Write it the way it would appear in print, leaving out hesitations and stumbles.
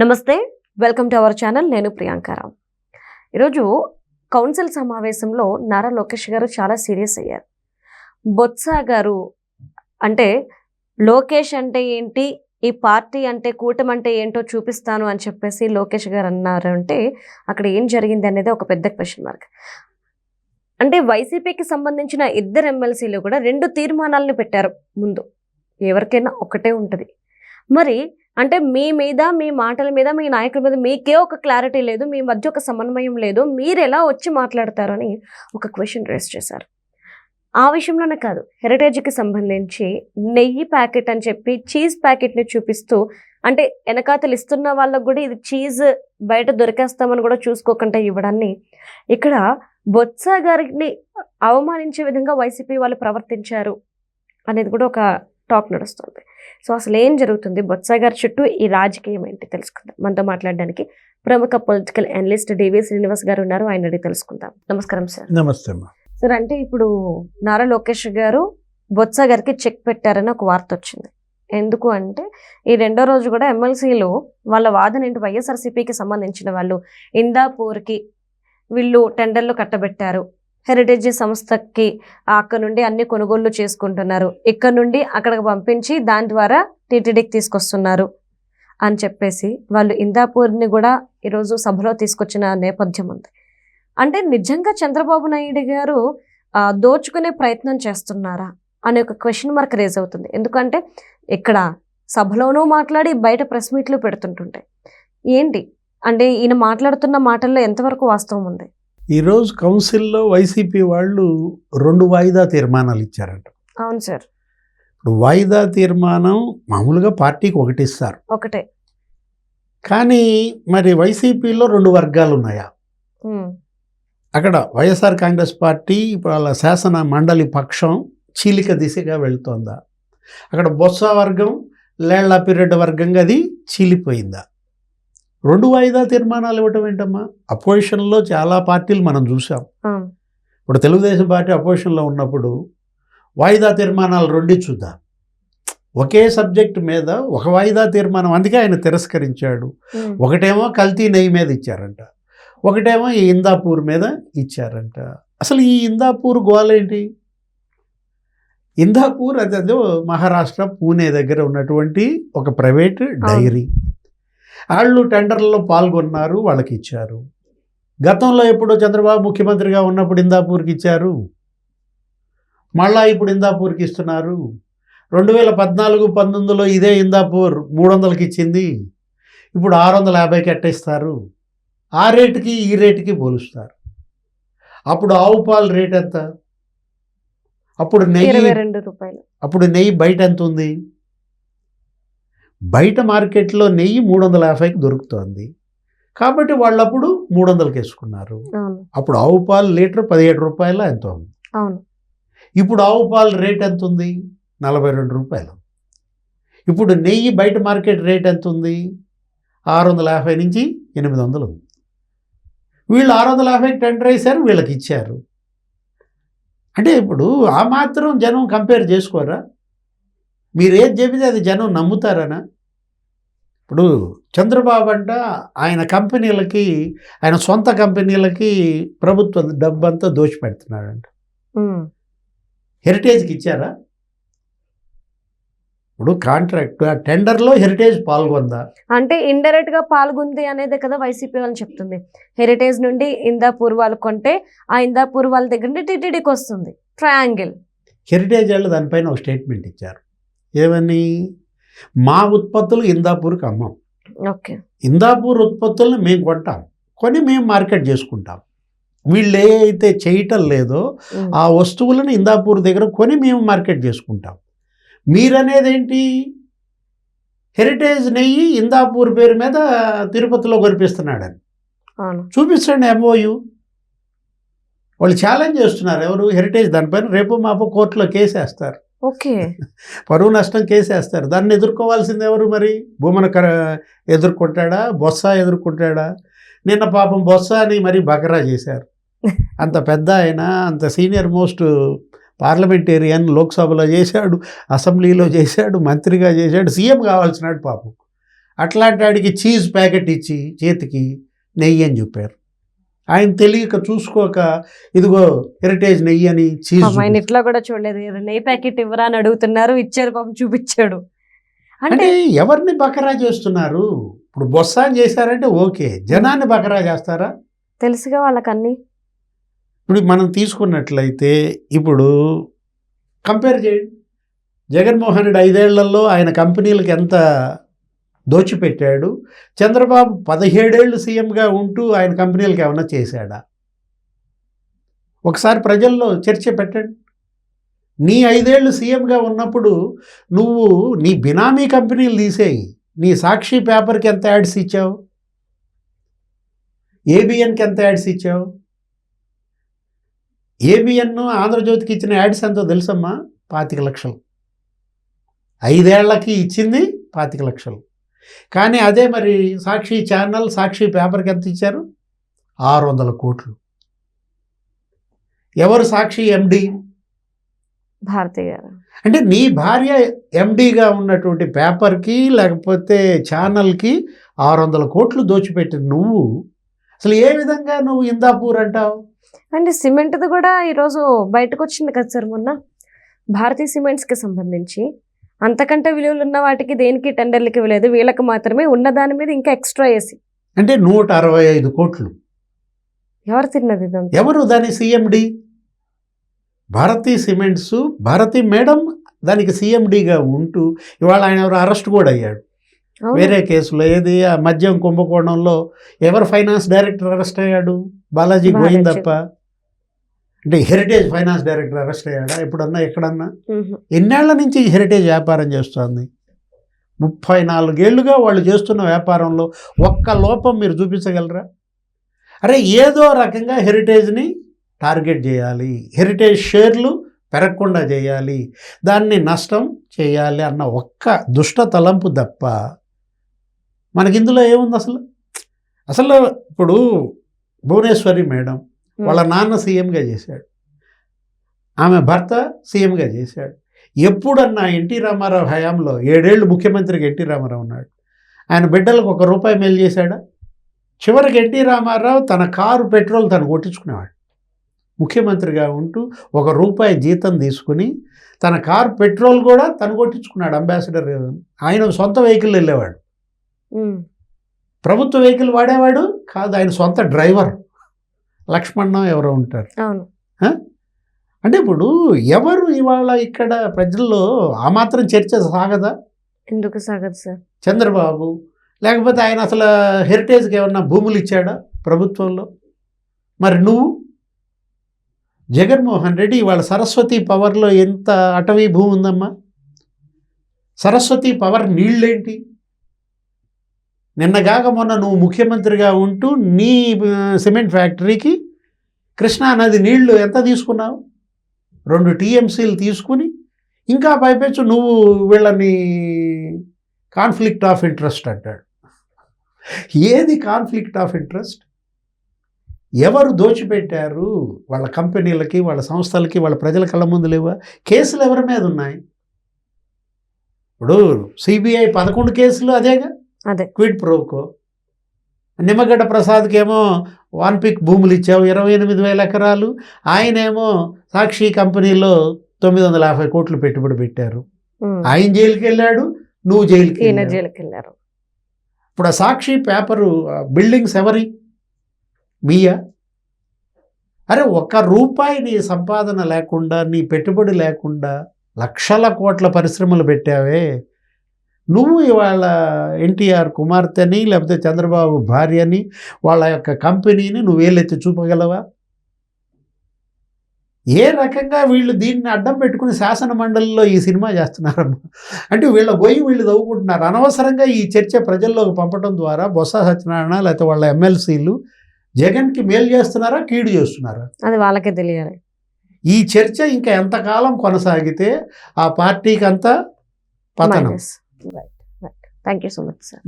నమస్తే, welcome to our channel. నేను ప్రియాంకారావు. ఈరోజు కౌన్సిల్ సమావేశంలో నారా లోకేష్ గారు చాలా సీరియస్ అయ్యారు. బొత్స గారు అంటే లోకేష్ అంటే ఏంటి, ఈ పార్టీ అంటే కూటమి అంటే ఏంటో చూపిస్తాను అని చెప్పేసి లోకేష్ గారు అన్నారు. అంటే అక్కడ ఏం జరిగింది అనేది ఒక పెద్ద క్వశ్చన్ మార్క్. అంటే వైసీపీకి సంబంధించిన ఇద్దరు ఎమ్మెల్సీలు కూడా 2 తీర్మానాలను పెట్టారు. ముందు ఎవరికైనా ఒకటే ఉంటుంది. మరి అంటే మీ మీద, మీ మాటల మీద, మీ నాయకుల మీద మీకే ఒక క్లారిటీ లేదు, మీ మధ్య ఒక సమన్వయం లేదు, మీరు ఎలా వచ్చి మాట్లాడతారు అని ఒక క్వశ్చన్ రేస్ చేశారు. ఆ విషయంలోనే కాదు, హెరిటేజ్కి సంబంధించి నెయ్యి ప్యాకెట్ అని చెప్పి చీజ్ ప్యాకెట్ని చూపిస్తూ, అంటే వెనకాతలు ఇస్తున్న వాళ్ళకు కూడా ఇది చీజ్ బయట దొరికేస్తామని కూడా చూసుకోకుండా ఇవ్వడాన్ని ఇక్కడ బొత్స గారిని అవమానించే విధంగా వైసీపీ వాళ్ళు ప్రవర్తించారు అనేది కూడా ఒక టాక్ నడుస్తుంది. సో అసలు ఏం జరుగుతుంది, బొత్స గారి చుట్టూ ఈ రాజకీయం ఏంటి తెలుసుకుందాం. మనతో మాట్లాడడానికి ప్రముఖ పొలిటికల్ అనలిస్ట్ డివి శ్రీనివాస్ గారు ఉన్నారు. ఆయన అడిగి తెలుసుకుందాం. నమస్కారం సార్. నమస్తే సార్. అంటే ఇప్పుడు నారా లోకేష్ గారు బొత్స గారికి చెక్ పెట్టారని ఒక వార్త వచ్చింది. ఎందుకు అంటే ఈ 2వ రోజు కూడా ఎమ్మెల్సీలు వాళ్ళ వాదన ఏంటి, వైఎస్ఆర్సీపీకి సంబంధించిన వాళ్ళు ఇందాపూర్కి వీళ్ళు టెండర్లు కట్టబెట్టారు, హెరిటేజ్ సంస్థకి అక్కడ నుండి అన్ని కొనుగోళ్లు చేసుకుంటున్నారు, ఇక్కడ నుండి అక్కడికి పంపించి దాని ద్వారా టీటీడీకి తీసుకొస్తున్నారు అని చెప్పేసి వాళ్ళు ఇందాపూర్ని కూడా ఈరోజు సభలో తీసుకొచ్చిన నేపథ్యం ఉంది. అంటే నిజంగా చంద్రబాబు నాయుడు గారు దోచుకునే ప్రయత్నం చేస్తున్నారా అనే ఒక క్వశ్చన్ మార్క్ రేజ్ అవుతుంది. ఎందుకంటే ఇక్కడ సభలోనూ మాట్లాడి బయట ప్రెస్ మీట్లు పెడుతుంటుంటాయి. ఏంటి అంటే ఈయన మాట్లాడుతున్న మాటల్లో ఎంతవరకు వాస్తవం ఉంది? ఈరోజు కౌన్సిల్లో వైసీపీ వాళ్ళు 2 వాయిదా తీర్మానాలు ఇచ్చారంట. అవును సార్. ఇప్పుడు వాయిదా తీర్మానం మామూలుగా పార్టీకి ఒకటి ఇస్తారు, ఒకటే. కానీ మరి వైసీపీలో 2 వర్గాలు ఉన్నాయా? అక్కడ వైఎస్ఆర్ కాంగ్రెస్ పార్టీ ఇప్పుడు వాళ్ళ శాసన మండలి పక్షం చీలిక దిశగా వెళుతోందా? అక్కడ బొత్స వర్గం, లేళ్ల పిరెడ్డి వర్గంగా అది చీలిపోయిందా? 2 వాయిదా తీర్మానాలు ఇవ్వటం ఏంటమ్మా? అపోజిషన్లో చాలా పార్టీలు మనం చూసాం. ఇప్పుడు తెలుగుదేశం పార్టీ అపోజిషన్లో ఉన్నప్పుడు వాయిదా తీర్మానాలు 2 చూద్దాం. ఒకే సబ్జెక్ట్ మీద ఒక వాయిదా తీర్మానం, అందుకే ఆయన తిరస్కరించాడు. ఒకటేమో కల్తీ నెయ్యి మీద ఇచ్చారంట, ఒకటేమో ఈ ఇందాపూర్ మీద ఇచ్చారంట. అసలు ఈ ఇందాపూర్ గోలేంటి? ఇందాపూర్ అదే మహారాష్ట్ర పూణే దగ్గర ఉన్నటువంటి ఒక ప్రైవేట్ డైరీ. వాళ్ళు టెండర్లలో పాల్గొన్నారు, వాళ్ళకి ఇచ్చారు. గతంలో ఎప్పుడో చంద్రబాబు ముఖ్యమంత్రిగా ఉన్నప్పుడు ఇందాపూర్కి ఇచ్చారు, మళ్ళా ఇప్పుడు ఇందాపూర్కి ఇస్తున్నారు. 2014-19లో ఇదే ఇందాపూర్ 300కి ఇచ్చింది, ఇప్పుడు 650కి ఎట్టేస్తారు. ఆ రేటుకి ఈ రేటుకి పోలుస్తారు. అప్పుడు ఆవు పాలు రేట్ ఎంత? అప్పుడు నెయ్యి 22 రూపాయలు. అప్పుడు నెయ్యి బయట ఎంత ఉంది? బయట మార్కెట్లో నెయ్యి 350కి దొరుకుతోంది, కాబట్టి వాళ్ళు అప్పుడు 300కి వేసుకున్నారు. అప్పుడు ఆవు పాలు లీటర్ 17 రూపాయలు ఎంతో ఉంది. ఇప్పుడు ఆవు పాలు రేట్ ఎంత ఉంది? 42 రూపాయలు. ఇప్పుడు నెయ్యి బయట మార్కెట్ రేట్ ఎంత ఉంది? 650 నుంచి 800 ఉంది. వీళ్ళు 650కి టెండర్ వేశారు, వీళ్ళకి ఇచ్చారు. అంటే ఇప్పుడు ఆ మాత్రం జనం కంపేర్ చేసుకోరా? మీరు ఏది చెబితే అది జనం నమ్ముతారనా? ఇప్పుడు చంద్రబాబు అంట ఆయన కంపెనీలకి, ఆయన సొంత కంపెనీలకి ప్రభుత్వం డబ్బంతా దోచిపెడుతున్నాడంట. హెరిటేజ్కి ఇచ్చారా? ఇప్పుడు కాంట్రాక్ట్ ఆ టెండర్లో హెరిటేజ్ పాల్గొందా? అంటే ఇండైరెక్ట్ గా పాల్గొంది అనేది కదా వైసీపీ వాళ్ళు చెప్తుంది. హెరిటేజ్ నుండి ఇందాపూర్ వాళ్ళు కొంటే ఆ ఇందాపూర్ వాళ్ళ దగ్గర నుండి టీటీడీకి వస్తుంది. ట్రయాంగిల్. హెరిటేజ్ వాళ్ళు దానిపైన ఒక స్టేట్మెంట్ ఇచ్చారు. ఏమని? మా ఉత్పత్తులు ఇందాపూర్కి అమ్మాం, ఓకే, ఇందాపూర్ ఉత్పత్తులను మేము కొంటాం, కొని మేము మార్కెట్ చేసుకుంటాం. వీళ్ళు ఏ అయితే చేయటం లేదో ఆ వస్తువులను ఇందాపూర్ దగ్గర కొని మేము మార్కెట్ చేసుకుంటాం. మీరనేది ఏంటి? హెరిటేజ్ నెయ్యి ఇందాపూర్ పేరు మీద తిరుపతిలో కొనిపిస్తున్నాడని చూపిస్తాండి. ఎంఓయు వాళ్ళు ఛాలెంజ్ చేస్తున్నారు. ఎవరు? హెరిటేజ్. దానిపైన రేపు మాపు కోర్టులో కేసు వేస్తారు. ఓకే, పరువు నష్టం కేసు వేస్తారు. దాన్ని ఎదుర్కోవాల్సింది ఎవరు? మరి భూమన ఎదుర్కొంటాడా, బొత్స ఎదుర్కొంటాడా? నిన్న పాపం బొత్స అని మరి బకరా చేశారు. అంత పెద్ద ఆయన, అంత సీనియర్ మోస్ట్ పార్లమెంటేరియన్, లోక్సభలో చేశాడు, అసెంబ్లీలో చేశాడు, మంత్రిగా చేశాడు, సీఎం కావాల్సినాడు పాపం. అట్లాంటి వాడికి చీజ్ ప్యాకెట్ ఇచ్చి చేతికి నెయ్యి అని చెప్పారు. ఆయన తెలియక చూసుకోక ఇదిగో హెరిటేజ్ నెయ్యి అని చీజ్ పాపం ఆయన ఇట్లా కూడా చూడలేదు, నెయ్యి ప్యాకెట్ ఇవ్వరా అని అడుగుతున్నారు, ఇచ్చారు, పాపం చూపించాడు. అంటే అంటే ఎవరిని బకరా చేస్తున్నారు? ఇప్పుడు బొత్స అని చేశారంటే ఓకే, జనాన్ని బకరా చేస్తారా? తెలుసుగా వాళ్ళకన్నీ. ఇప్పుడు మనం తీసుకున్నట్లయితే ఇప్పుడు కంపేర్ చేయండి. జగన్మోహన్ రెడ్డి 5 ఏళ్లలో ఆయన కంపెనీలకు ఎంత దోచిపెట్టాడు, చంద్రబాబు 17 ఏళ్ళు సీఎంగా ఉంటూ ఆయన కంపెనీలకు ఏమన్నా చేశాడా? ఒకసారి ప్రజల్లో చర్చ పెట్టండి. నీ 5 ఏళ్ళు సీఎంగా ఉన్నప్పుడు నువ్వు నీ బినామీ కంపెనీలు తీసేయి, నీ సాక్షి పేపర్కి ఎంత యాడ్స్ ఇచ్చావు, ఏబిఎన్కి ఎంత యాడ్స్ ఇచ్చావు? ఏబిఎన్ ఆంధ్రజ్యోతికి ఇచ్చిన యాడ్స్ ఎంతో తెలుసమ్మా? 25 లక్షలు. 5 ఏళ్లకి ఇచ్చింది 25 లక్షలు. కానీ అదే మరి సాక్షి ఛానల్, సాక్షి పేపర్కి ఎంత ఇచ్చారు? 600 కోట్లు. ఎవరు సాక్షి ఎండి? భారతి గారు. అంటే నీ భార్య ఎండిగా ఉన్నటువంటి పేపర్కి లేకపోతే ఛానల్కి 600 కోట్లు దోచిపెట్టి నువ్వు అసలు ఏ విధంగా నువ్వు ఇందాపూర్ అంటావు? అంటే సిమెంట్ది కూడా ఈరోజు బయటకు వచ్చింది కదా సార్, మొన్న భారతీయ సిమెంట్స్కి సంబంధించి అంతకంటే విలువలు ఉన్న వాటికి దేనికి టెండర్లకి ఇవ్వలేదు, వీళ్ళకి మాత్రమే ఉన్న దాని మీద ఇంకా ఎక్స్ట్రా వేసి. అంటే 165 కోట్లు. ఎవరు తిన్నది ఇదంతా? ఎవరు దాని సిఎండి? భారతీ సిమెంట్స్, భారతి మేడం దానికి సిఎండిగా ఉంటూ ఇవాళ ఆయన ఎవరు అరెస్ట్ కూడా అయ్యాడు అవును. వేరే కేసులో. ఏది ఆ మద్యం కుంభకోణంలో ఎవరు ఫైనాన్స్ డైరెక్టర్ అరెస్ట్ అయ్యాడు? బాలాజీ గోయిందప్ప. అంటే హెరిటేజ్ ఫైనాన్స్ డైరెక్టర్ అరెస్ట్ అయ్యాడా ఎప్పుడన్నా, ఎక్కడన్నా? ఎన్నేళ్ల నుంచి హెరిటేజ్ వ్యాపారం చేస్తుంది? 34 ఏళ్లుగా వాళ్ళు చేస్తున్న వ్యాపారంలో ఒక్క లోపం మీరు చూపించగలరా? అరే ఏదో రకంగా హెరిటేజ్ని టార్గెట్ చేయాలి, హెరిటేజ్ షేర్లు పెరగకుండా చేయాలి, దాన్ని నష్టం చేయాలి అన్న ఒక్క దుష్ట తలంపు తప్ప మనకి ఇందులో ఏముంది అసలు? అసలు ఇప్పుడు భువనేశ్వరి మేడం వాళ్ళ నాన్న సీఎంగా చేశాడు, ఆమె భర్త సీఎంగా చేశాడు. ఎప్పుడన్నా ఎన్టీ రామారావు హయాంలో 7 ఏళ్ళు ముఖ్యమంత్రిగా ఎన్టీ రామారావు ఉన్నాడు, ఆయన బిడ్డలకు ₹1 మేలు చేశాడా? చివరికి ఎన్టీ రామారావు తన కారు పెట్రోల్ తను కొట్టించుకునేవాడు. ముఖ్యమంత్రిగా ఉంటూ ₹1 జీతం తీసుకుని తన కారు పెట్రోల్ కూడా తను కొట్టించుకున్నాడు. అంబాసిడర్ ఆయన సొంత వెహికల్ వెళ్ళేవాడు, ప్రభుత్వ వెహికల్ వాడేవాడు కాదు, ఆయన సొంత డ్రైవర్. లక్ష్మణ్ ఎవరో ఉంటారు. అంటే ఇప్పుడు ఎవరు ఇవాళ ఇక్కడ ప్రజల్లో ఆ మాత్రం చర్చ సాగదా? ఎందుకు సాగదు సార్? చంద్రబాబు లేకపోతే ఆయన అసలు హెరిటేజ్కి ఏమన్నా భూములు ఇచ్చాడా ప్రభుత్వంలో? మరి నువ్వు జగన్మోహన్ రెడ్డి ఇవాళ సరస్వతి పవర్లో ఎంత అటవీ భూమి ఉందమ్మా? సరస్వతి పవర్ నీళ్ళేంటి? నిన్నగాక మొన్న నువ్వు ముఖ్యమంత్రిగా ఉంటూ నీ సిమెంట్ ఫ్యాక్టరీకి కృష్ణా నది నీళ్లు ఎంత తీసుకున్నావు? 2 టీఎంసీలు తీసుకుని ఇంకా పైపెచ్చు నువ్వు వీళ్ళని కాన్ఫ్లిక్ట్ ఆఫ్ ఇంట్రెస్ట్ అంటాడు. ఏది కాన్ఫ్లిక్ట్ ఆఫ్ ఇంట్రెస్ట్? ఎవరు దోచిపెట్టారు? వాళ్ళ కంపెనీలకి, వాళ్ళ సంస్థలకి, వాళ్ళ ప్రజల కళ్ళ ముందు లేవా? కేసులు ఎవరి మీద ఉన్నాయి? ఇప్పుడు సిబిఐ 11 కేసులు అదేగా, అదే క్విడ్ ప్రోకో. నిమ్మగడ్డ ప్రసాద్కి ఏమో వాన్పిక్ భూములు ఇచ్చావు 28,000 ఎకరాలు, ఆయనేమో సాక్షి కంపెనీలో 950 కోట్లు పెట్టుబడి పెట్టారు. ఆయన జైలుకి వెళ్ళాడు, నువ్వు జైలుకి వెళ్ళారు. ఇప్పుడు ఆ సాక్షి పేపరు బిల్డింగ్స్ ఎవరి? మీయా? అరే ₹1 నీ సంపాదన లేకుండా, నీ పెట్టుబడి లేకుండా లక్షల కోట్ల పరిశ్రమలు పెట్టావే నువ్వు. ఇవాళ ఎన్టీఆర్ కుమార్తెని లేకపోతే చంద్రబాబు భార్యని వాళ్ళ యొక్క కంపెనీని నువ్వు వేలెత్తి చూపగలవా? ఏ రకంగా వీళ్ళు దీన్ని అడ్డం పెట్టుకుని శాసన మండలిలో ఈ సినిమా చేస్తున్నారమ్మా? అంటే వీళ్ళ వీళ్ళు తవ్వుకుంటున్నారు. అనవసరంగా ఈ చర్చ ప్రజల్లోకి పంపడం ద్వారా బొత్స సత్యనారాయణ లేకపోతే వాళ్ళ ఎమ్మెల్సీలు జగన్కి మేలు చేస్తున్నారా, కీడు చేస్తున్నారా? అది వాళ్ళకే తెలియాలి. ఈ చర్చ ఇంకా ఎంతకాలం కొనసాగితే ఆ పార్టీకి అంతా పతనం. Thank you so much sir.